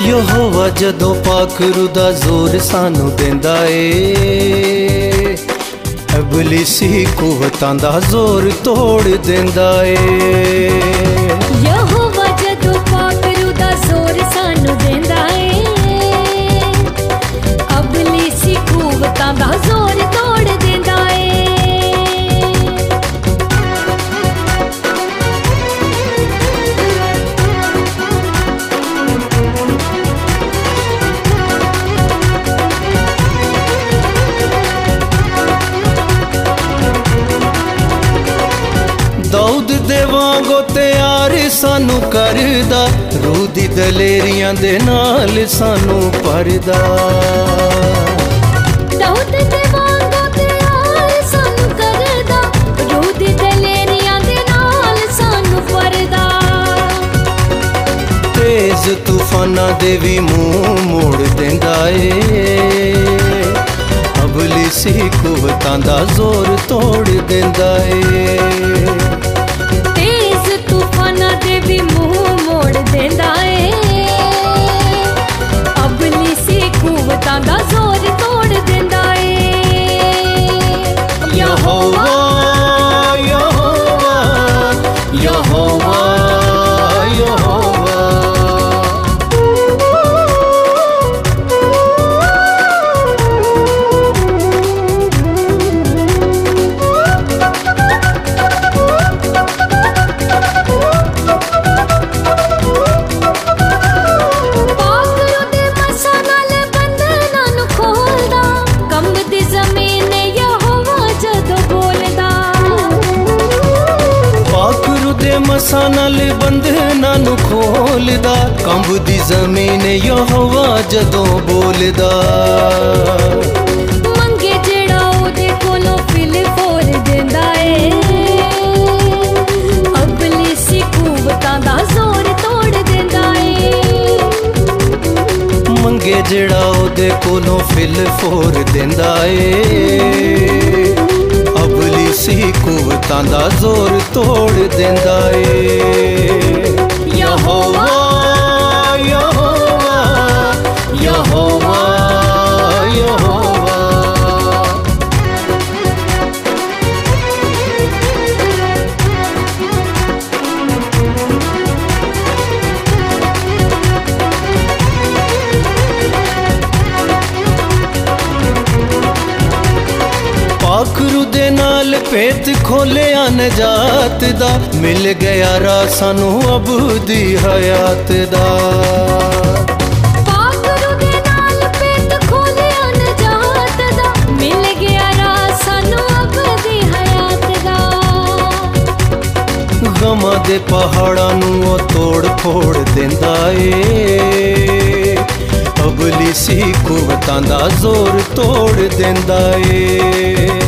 यहोवा जदों पाखरू दा जोर सानू देंदा ए, इबलीसी कुवतां दा जोर तोड़ देंदा ए। यहोवा जदों पाखरू दा जोर सानू देंदा ए, इबलीसी कुवतां दा जोर तोड़ देंदा ए। दाऊद दे वांगो तैयार सानू करदा, रूह दी दलेरियां दे नाल सानू भरदा। दाऊद दे वांगो तैयार सानू करदा, रूह दी दलेरियां दे नाल सानू भरदा। तेज तूफाना दे भी मुंह मोड़ देंदा ए, इबलीसी कुवतां दा जोर तोड़ देंदा ए। तेज तूफाना दे भी मुंह मोड़ देंदा ए, इबलीसी कुवतां दा जोर तोड़ देंदा ए। यहोवा यहोवा यहोवा यहोवा। मसा नाल बंधना नू खोलदा, कंबदी जमीन यहोवा जदों बोलदा। मंगे जेड़ा ओदे कोलों फिल फोर देंदा ए, इबलीसी कुवतां दा जोर तोड़ देंदा ए। मंगे जेड़ा ओदे कोलों फिल फोर देंदा ए, इबलीसी कुवतां दा जोर तोड़ देंदा ए। यहोवा यहोवा यहोवा यहोवा। पाखरू दे नाल भेत खोलिया नजात दा, मिल गया राह सानू अबदी हयात दा। पाखरू दे नाल भेत खोलिया नजात दा, मिल गया राह सानू अबदी हयात दा। गमां दे पहाड़ां नू ओ तोड़ फोड़ देंदा ए, इबलीसी कुवतां दा जोर तोड़ देंदा ए।